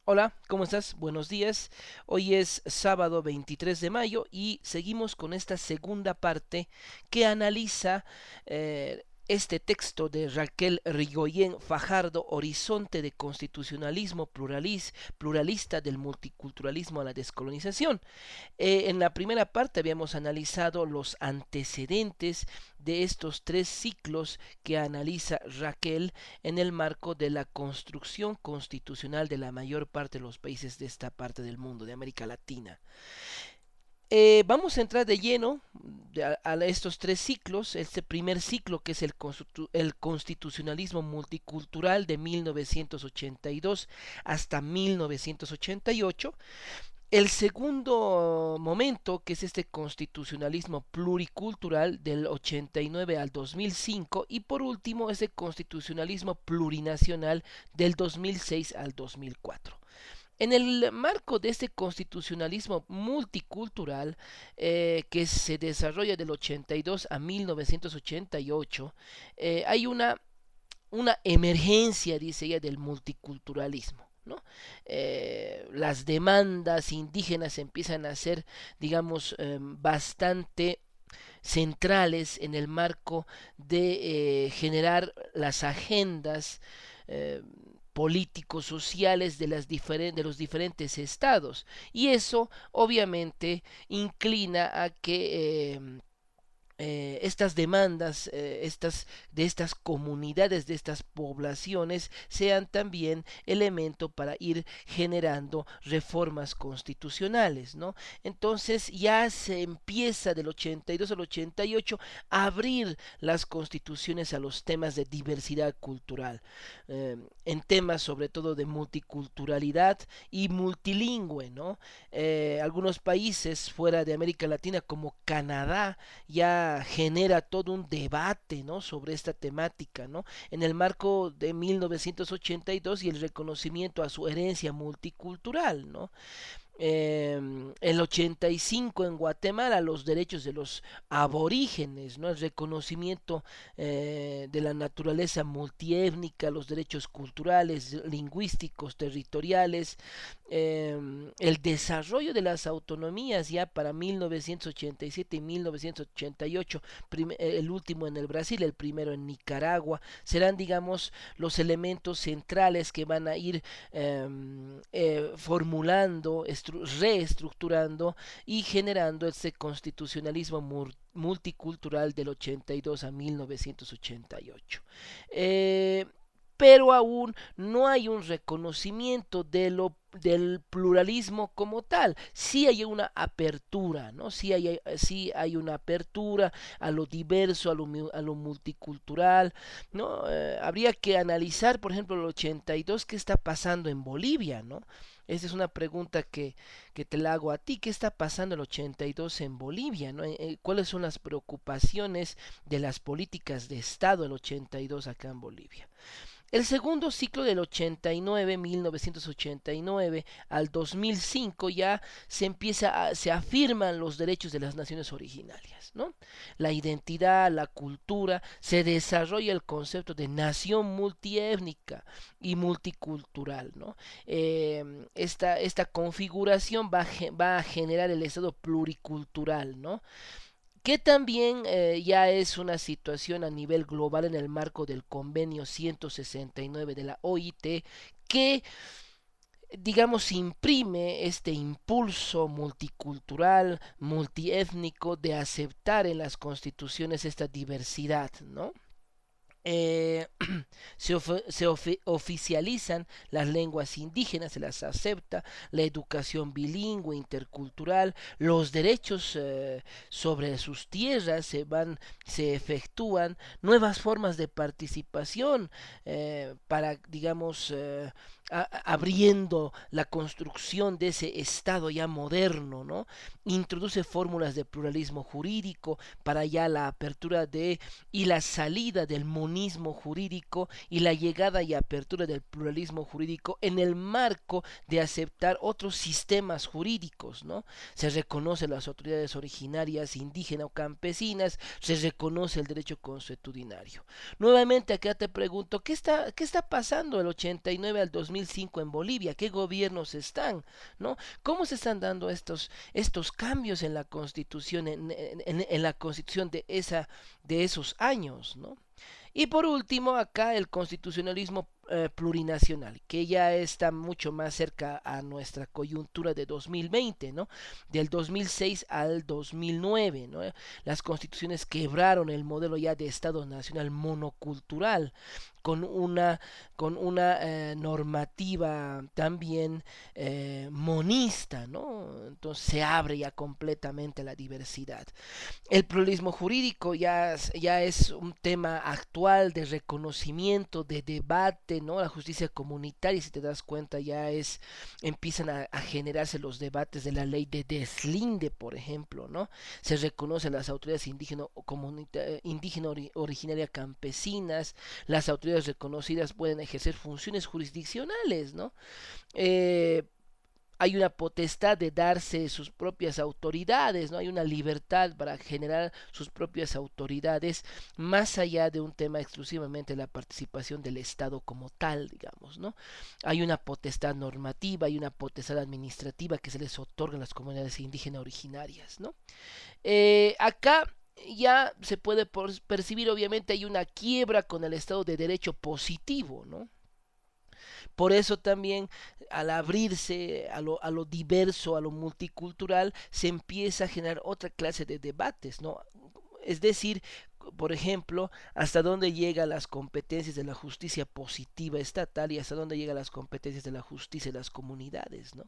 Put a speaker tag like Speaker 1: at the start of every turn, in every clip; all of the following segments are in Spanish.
Speaker 1: Hola, ¿cómo estás? Buenos días. Hoy es sábado 23 de mayo y seguimos con esta segunda parte que analiza este texto de Raquel Rigoyen Fajardo, Horizonte de Constitucionalismo Pluralista del Multiculturalismo a la Descolonización. En la primera parte habíamos analizado los antecedentes de estos tres ciclos que analiza Raquel en el marco de la construcción constitucional de la mayor parte de los países de esta parte del mundo, de América Latina. Vamos a entrar de lleno a estos tres ciclos. Este primer ciclo que es el constitucionalismo multicultural de 1982 hasta 1988. El segundo momento, que es este constitucionalismo pluricultural del 89 al 2005, y por último ese constitucionalismo plurinacional del 2006 al 2004. En el marco de este constitucionalismo multicultural que se desarrolla del 82 a 1988, hay una emergencia, dice ella, del multiculturalismo. ¿No? Las demandas indígenas empiezan a ser, digamos, bastante centrales en el marco de generar las agendas políticos sociales de los diferentes estados, y eso obviamente inclina a que estas demandas de estas comunidades, de estas poblaciones, sean también elemento para ir generando reformas constitucionales, ¿no? Entonces ya se empieza del 82 al 88 a abrir las constituciones a los temas de diversidad cultural, en temas sobre todo de multiculturalidad y multilingüe, ¿no? Algunos países fuera de América Latina como Canadá ya genera todo un debate, ¿no?, sobre esta temática, ¿no?, en el marco de 1982 y el reconocimiento a su herencia multicultural, ¿no? El 85 en Guatemala los derechos de los aborígenes, ¿no?, el reconocimiento de la naturaleza multiétnica, los derechos culturales, lingüísticos, territoriales, el desarrollo de las autonomías ya para 1987 y 1988, el último en el Brasil, el primero en Nicaragua, serán, digamos, los elementos centrales que van a ir formulando, reestructurando y generando ese constitucionalismo multicultural del 82 a 1988. Eh, pero aún no hay un reconocimiento del pluralismo como tal. Sí hay una apertura, ¿no? Sí hay una apertura a lo diverso, a lo multicultural, ¿no? Habría que analizar, por ejemplo, el 82, qué está pasando en Bolivia, ¿no? Esa es una pregunta que te la hago a ti. ¿Qué está pasando el 82 en Bolivia, ¿no? ¿Cuáles son las preocupaciones de las políticas de Estado el 82 acá en Bolivia? El segundo ciclo del 89, 1989 al 2005 ya se afirman los derechos de las naciones originarias, ¿no? La identidad, la cultura, se desarrolla el concepto de nación multiétnica y multicultural, ¿no? Esta configuración va a generar el Estado pluricultural, ¿no?, que también ya es una situación a nivel global en el marco del convenio 169 de la OIT, que, digamos, imprime este impulso multicultural, multiétnico, de aceptar en las constituciones esta diversidad, ¿no? eh, oficializan las lenguas indígenas, se las acepta, la educación bilingüe, intercultural, los derechos sobre sus tierras se efectúan, nuevas formas de participación para, digamos, abriendo la construcción de ese Estado ya moderno, ¿no? Introduce fórmulas de pluralismo jurídico para ya la apertura de y la salida del monismo jurídico y la llegada y apertura del pluralismo jurídico en el marco de aceptar otros sistemas jurídicos, ¿no? Se reconoce las autoridades originarias, indígenas o campesinas, se reconoce el derecho consuetudinario. Nuevamente acá te pregunto, qué está pasando del 89 al 2005 en Bolivia? ¿Qué gobiernos están? ¿No? ¿Cómo se están dando estos cambios en la constitución, en la constitución de esos años? ¿No? Y por último, acá el constitucionalismo plurinacional, que ya está mucho más cerca a nuestra coyuntura de 2020, ¿no? Del 2006 al 2009, ¿no? Las constituciones quebraron el modelo ya de Estado nacional monocultural, con una normativa también monista, ¿no? Entonces se abre ya completamente la diversidad. El pluralismo jurídico ya es un tema actual de reconocimiento, de debate, ¿no? La justicia comunitaria, si te das cuenta, empiezan a generarse los debates de la ley de deslinde, por ejemplo, ¿no? Se reconoce a las autoridades indígena originaria campesinas, las autoridades reconocidas pueden ejercer funciones jurisdiccionales, ¿no? Eh, Hay una potestad de darse sus propias autoridades, ¿no? Hay una libertad para generar sus propias autoridades, más allá de un tema exclusivamente de la participación del Estado como tal, digamos, ¿no? Hay una potestad normativa, hay una potestad administrativa que se les otorga a las comunidades indígenas originarias, ¿no? Acá ya se puede percibir, obviamente, hay una quiebra con el Estado de Derecho positivo, ¿no? Por eso también al abrirse a lo diverso, a lo multicultural, se empieza a generar otra clase de debates, ¿no? Es decir, por ejemplo, hasta dónde llegan las competencias de la justicia positiva estatal y hasta dónde llegan las competencias de la justicia de las comunidades, ¿no?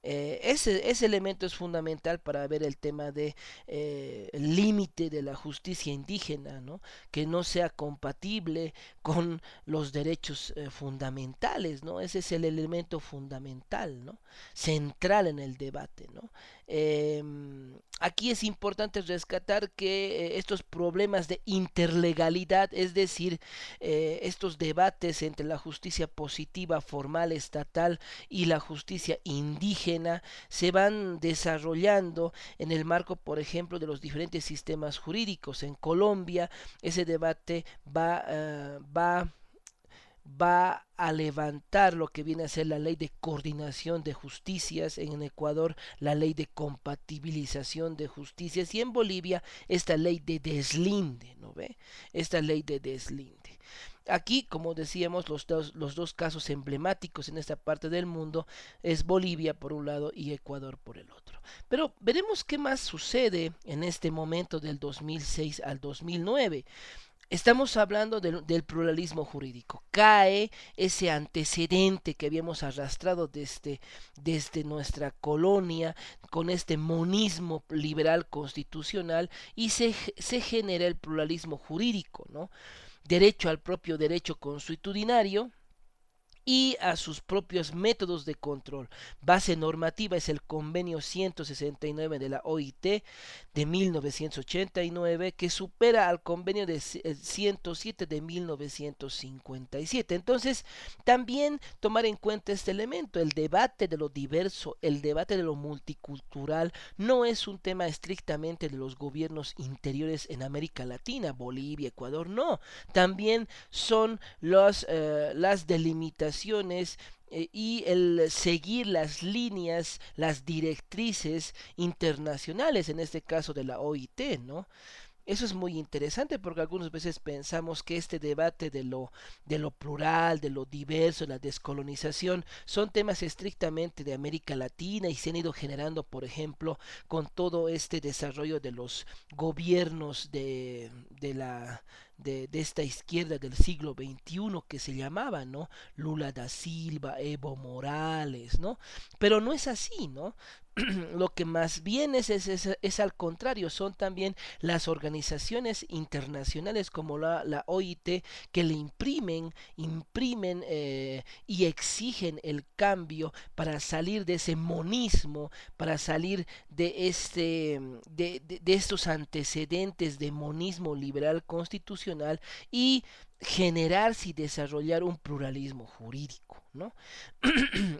Speaker 1: Ese elemento es fundamental para ver el tema de el límite de la justicia indígena, ¿no? Que no sea compatible con los derechos fundamentales, ¿no? Ese es el elemento fundamental, ¿no? Central en el debate, ¿no? Eh, Aquí es importante rescatar que estos problemas de interlegalidad, es decir, estos debates entre la justicia positiva formal estatal y la justicia indígena se van desarrollando en el marco, por ejemplo, de los diferentes sistemas jurídicos. En Colombia ese debate va a levantar lo que viene a ser la ley de coordinación de justicias, en Ecuador la ley de compatibilización de justicias y en Bolivia esta ley de deslinde, ¿no ve? Esta ley de deslinde. Aquí, como decíamos, los dos casos emblemáticos en esta parte del mundo es Bolivia por un lado y Ecuador por el otro. Pero veremos qué más sucede en este momento del 2006 al 2009. Estamos hablando del pluralismo jurídico. Cae ese antecedente que habíamos arrastrado desde nuestra colonia con este monismo liberal constitucional y se genera el pluralismo jurídico, ¿no? Derecho al propio derecho consuetudinario y a sus propios métodos de control. Base normativa es el convenio 169 de la OIT de 1989 que supera al convenio de 107 de 1957. Entonces, también tomar en cuenta este elemento, el debate de lo diverso, el debate de lo multicultural, no es un tema estrictamente de los gobiernos interiores en América Latina, Bolivia, Ecuador, no. También son las delimitaciones y el seguir las líneas, las directrices internacionales, en este caso de la OIT, ¿no? Eso es muy interesante porque algunas veces pensamos que este debate de lo plural, de lo diverso, la descolonización, son temas estrictamente de América Latina y se han ido generando, por ejemplo, con todo este desarrollo de los gobiernos de esta izquierda del siglo XXI que se llamaba, ¿no? Lula da Silva, Evo Morales, ¿no? Pero no es así, ¿no? Lo que más bien es al contrario, son también las organizaciones internacionales como la OIT que le imprimen y exigen el cambio para salir de ese monismo, para salir de estos antecedentes de monismo liberal constitucional y generarse y desarrollar un pluralismo jurídico, ¿no?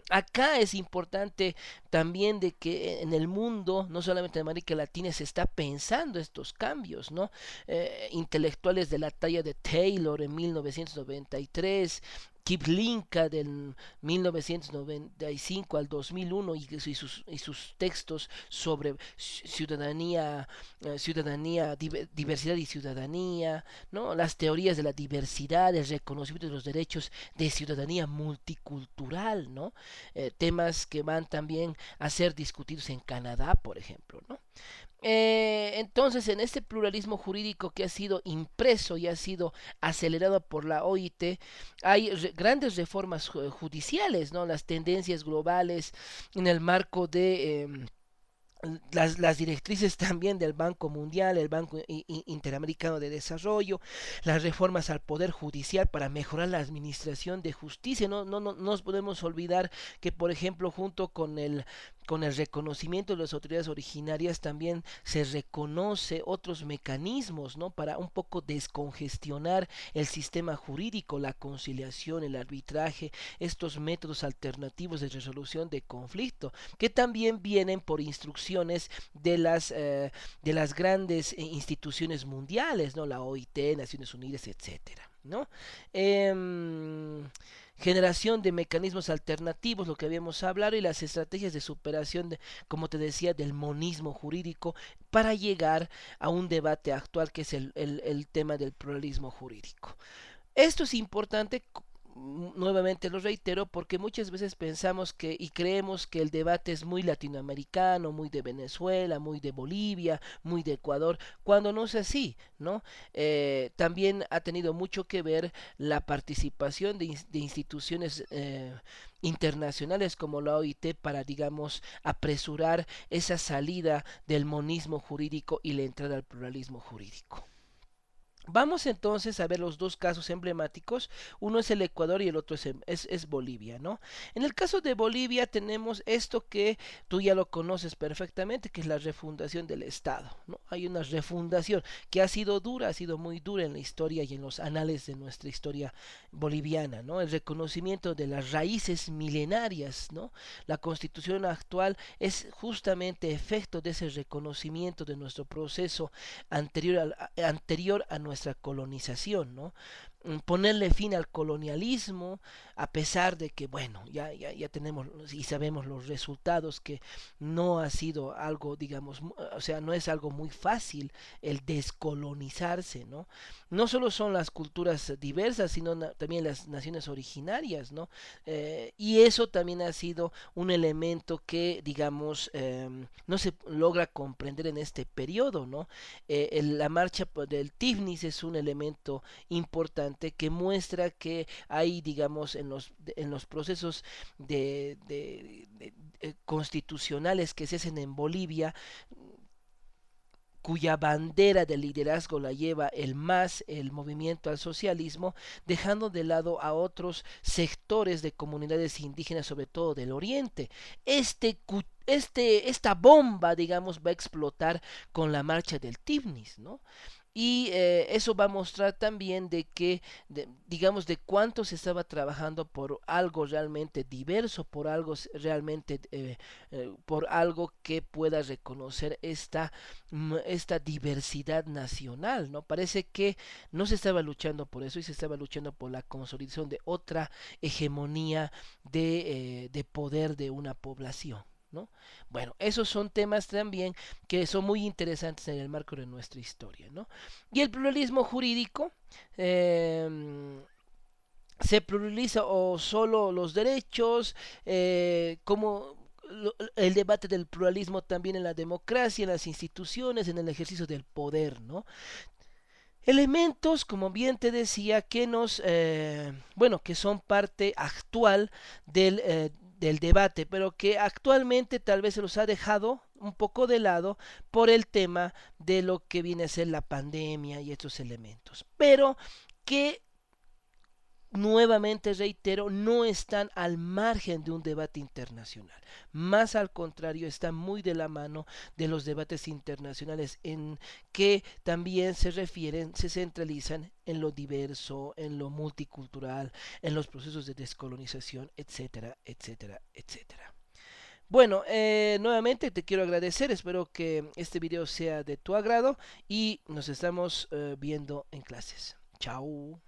Speaker 1: Acá es importante también de que en el mundo, no solamente en América Latina, se está pensando estos cambios, ¿no? Intelectuales de la talla de Taylor en 1993, Kiplinka del 1995 al 2001 y sus textos sobre ciudadanía, diversidad y ciudadanía, ¿no? Las teorías de la diversidad, el reconocimiento de los derechos de ciudadanía multicultural, ¿no? Temas que van también a ser discutidos en Canadá, por ejemplo, ¿no? Entonces, en este pluralismo jurídico que ha sido impreso y ha sido acelerado por la OIT, hay grandes reformas judiciales, ¿no? Las tendencias globales en el marco de las directrices también del Banco Mundial, el Banco Interamericano de Desarrollo, las reformas al Poder Judicial para mejorar la administración de justicia. No nos podemos olvidar que, por ejemplo, junto con el reconocimiento de las autoridades originarias, también se reconoce otros mecanismos, ¿no? Para un poco descongestionar el sistema jurídico, la conciliación, el arbitraje, estos métodos alternativos de resolución de conflicto, que también vienen por instrucción de las grandes instituciones mundiales, ¿no? La OIT, Naciones Unidas, etcétera, ¿no? Generación de mecanismos alternativos, lo que habíamos hablado, y las estrategias de superación, como te decía, del monismo jurídico para llegar a un debate actual que es el tema del pluralismo jurídico. Esto es importante, nuevamente lo reitero, porque muchas veces pensamos que y creemos que el debate es muy latinoamericano, muy de Venezuela, muy de Bolivia, muy de Ecuador, cuando no es así, ¿no? También ha tenido mucho que ver la participación de instituciones internacionales como la OIT para, digamos, apresurar esa salida del monismo jurídico y la entrada al pluralismo jurídico. Vamos entonces a ver los dos casos emblemáticos. Uno es el Ecuador y el otro es Bolivia, ¿no? En el caso de Bolivia tenemos esto que tú ya lo conoces perfectamente, que es la refundación del Estado, ¿no? Hay una refundación que ha sido dura, ha sido muy dura en la historia y en los anales de nuestra historia boliviana, ¿no? El reconocimiento de las raíces milenarias, ¿no? La constitución actual es justamente efecto de ese reconocimiento de nuestro proceso anterior a nuestra colonización, ¿no? Ponerle fin al colonialismo, a pesar de que, bueno, ya tenemos y sabemos los resultados, que no ha sido algo, digamos, o sea, no es algo muy fácil el descolonizarse, ¿no? No solo son las culturas diversas, sino también las naciones originarias, ¿no? Y eso también ha sido un elemento que, digamos, no se logra comprender en este periodo, ¿no? La marcha del Tifnis es un elemento importante que muestra que hay, digamos, en los procesos constitucionales que se hacen en Bolivia, cuya bandera de liderazgo la lleva el MAS, el movimiento al socialismo, dejando de lado a otros sectores de comunidades indígenas, sobre todo del oriente. Esta bomba, digamos, va a explotar con la marcha del Tifnis, ¿no? Y eso va a mostrar también de que, digamos, de cuánto se estaba trabajando por algo realmente diverso, por algo realmente, por algo que pueda reconocer esta diversidad nacional, ¿no? Parece que no se estaba luchando por eso y se estaba luchando por la consolidación de otra hegemonía de poder de una población, ¿no? Bueno, esos son temas también que son muy interesantes en el marco de nuestra historia, ¿no? Y el pluralismo jurídico, se pluraliza o solo los derechos, como el debate del pluralismo también en la democracia, en las instituciones, en el ejercicio del poder, ¿no? Elementos, como bien te decía, que bueno, que son parte actual del debate, pero que actualmente tal vez se los ha dejado un poco de lado por el tema de lo que viene a ser la pandemia y estos elementos, pero que nuevamente reitero, no están al margen de un debate internacional. Más al contrario, están muy de la mano de los debates internacionales en que también se refieren, se centralizan en lo diverso, en lo multicultural, en los procesos de descolonización, etcétera, etcétera, etcétera. Bueno, nuevamente te quiero agradecer, espero que este video sea de tu agrado y nos estamos viendo en clases. Chao.